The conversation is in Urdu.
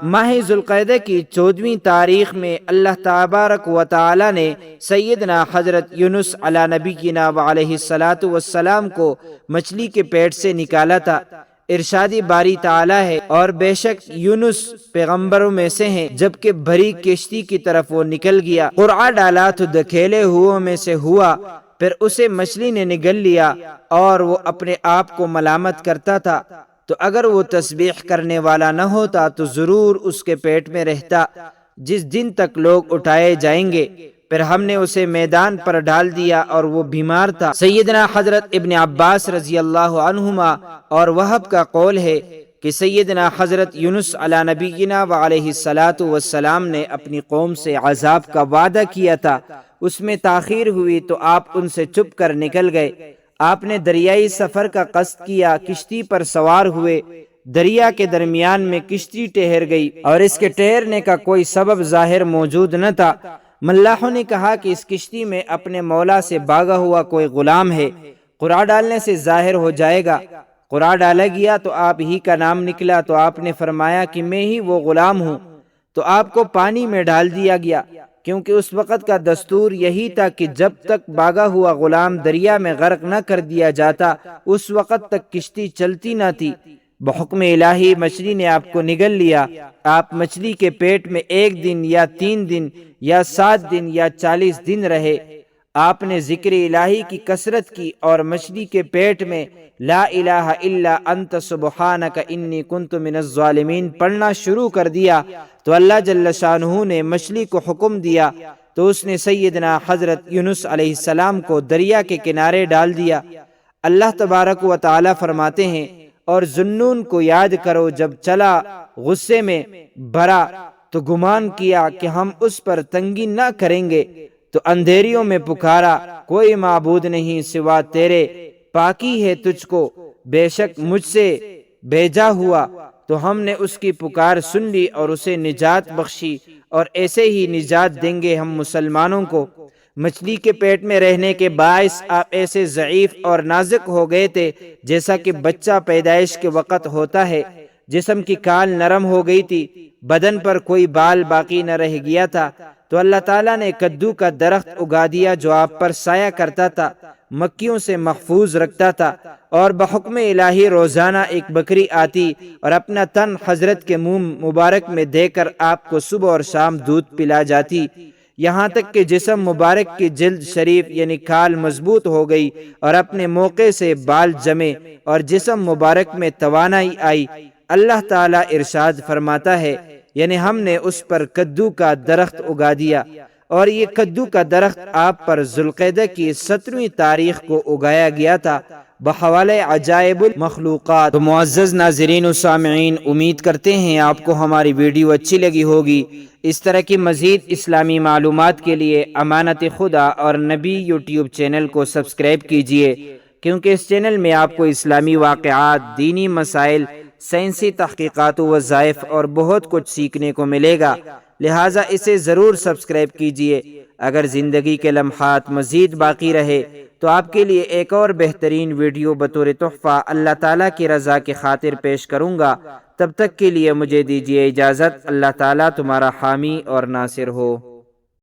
ماہ ذوالقعدہ کی 14ویں تاریخ میں اللہ تبارک و تعالی نے سیدنا حضرت یونس علی نبینا وعلیہ الصلاۃ والسلام کو مچھلی کے پیٹ سے نکالا تھا۔ ارشادی باری تعالی ہے، اور بے شک یونس پیغمبروں میں سے ہیں، جبکہ بھری کشتی کی طرف وہ نکل گیا، قرعہ ڈالا تو دکھیلے ہوئوں میں سے ہوا، پھر اسے مچھلی نے نگل لیا، اور وہ اپنے آپ کو ملامت کرتا تھا۔ تو اگر وہ تسبیح کرنے والا نہ ہوتا تو ضرور اس کے پیٹ میں رہتا جس دن تک لوگ اٹھائے جائیں گے۔ پھر ہم نے اسے میدان پر ڈال دیا اور وہ بیمار تھا۔ سیدنا حضرت ابن عباس رضی اللہ عنہما اور وہب کا قول ہے کہ سیدنا حضرت یونس علی نبینا وعلیہ الصلاۃ والسلام نے اپنی قوم سے عذاب کا وعدہ کیا تھا، اس میں تاخیر ہوئی تو آپ ان سے چھپ کر نکل گئے۔ آپ نے دریائی سفر کا قصد کیا، کشتی پر سوار ہوئے، دریا کے درمیان میں کشتی ٹھہر گئی اور اس کے ٹھہرنے کا کوئی سبب ظاہر موجود نہ تھا۔ ملاحوں نے کہا کہ اس کشتی میں اپنے مولا سے بھاگا ہوا کوئی غلام ہے، قرعہ ڈالنے سے ظاہر ہو جائے گا۔ قرعہ ڈالا گیا تو آپ ہی کا نام نکلا، تو آپ نے فرمایا کہ میں ہی وہ غلام ہوں، تو آپ کو پانی میں ڈال دیا گیا، کیونکہ اس وقت کا دستور یہی تھا کہ جب تک بھاگا ہوا غلام دریا میں غرق نہ کر دیا جاتا اس وقت تک کشتی چلتی نہ تھی۔ بحکم الہی مچھلی نے آپ کو نگل لیا۔ آپ مچھلی کے پیٹ میں 1 دن یا 3 دن یا 7 دن یا 40 دن رہے۔ آپ نے ذکر الہی کی کثرت کی اور مچھلی کے پیٹ میں لا الہ الا انت سبحانک انی کنت من الظالمین پڑھنا شروع کر دیا، تو اللہ جل شانہ نے مچھلی کو حکم دیا تو اس نے سیدنا حضرت یونس علیہ السلام کو دریا کے کنارے ڈال دیا۔ اللہ تبارک و تعالی فرماتے ہیں، اور ذنون کو یاد کرو جب چلا غصے میں بھرا تو گمان کیا کہ ہم اس پر تنگی نہ کریں گے، تو اندھیریوں میں پکارا کوئی معبود نہیں سوا تیرے، پاکی ہے تجھ کو، بے شک مجھ سے بھیجا ہوا، تو ہم نے اس کی پکار سن لی اور اسے نجات بخشی، اور ایسے ہی نجات دیں گے ہم مسلمانوں کو۔ مچھلی کے پیٹ میں رہنے کے باعث آپ ایسے ضعیف اور نازک ہو گئے تھے جیسا کہ بچہ پیدائش کے وقت ہوتا ہے۔ جسم کی کھال نرم ہو گئی تھی، بدن پر کوئی بال باقی نہ رہ گیا تھا، تو اللہ تعالیٰ نے کدو کا درخت اگا دیا جو آپ پر سایہ کرتا تھا، مکیوں سے محفوظ رکھتا تھا، اور بحکم الہی روزانہ ایک بکری آتی اور اپنا تن حضرت کے منہ مبارک میں دے کر آپ کو صبح اور شام دودھ پلا جاتی، یہاں تک کہ جسم مبارک کی جلد شریف یعنی کھال مضبوط ہو گئی اور اپنے موقع سے بال جمے اور جسم مبارک میں توانائی آئی۔ اللہ تعالیٰ ارشاد فرماتا ہے، یعنی ہم نے اس پر کدو کا درخت اگا دیا، اور یہ کدو کا درخت آپ پر ذوالقعدہ کی 17ویں تاریخ کو اگایا گیا تھا بحوالہ عجائب المخلوقات۔ تو معزز ناظرین و سامعین، امید کرتے ہیں آپ کو ہماری ویڈیو اچھی لگی ہوگی۔ اس طرح کی مزید اسلامی معلومات کے لیے امانت خدا اور نبی یوٹیوب چینل کو سبسکرائب کیجیے، کیونکہ اس چینل میں آپ کو اسلامی واقعات، دینی مسائل، سائنسی تحقیقات و وظائف اور بہت کچھ سیکھنے کو ملے گا، لہٰذا اسے ضرور سبسکرائب کیجیے۔ اگر زندگی کے لمحات مزید باقی رہے تو آپ کے لیے ایک اور بہترین ویڈیو بطور تحفہ اللہ تعالیٰ کی رضا کی خاطر پیش کروں گا۔ تب تک کے لیے مجھے دیجیے اجازت۔ اللہ تعالیٰ تمہارا حامی اور ناصر ہو۔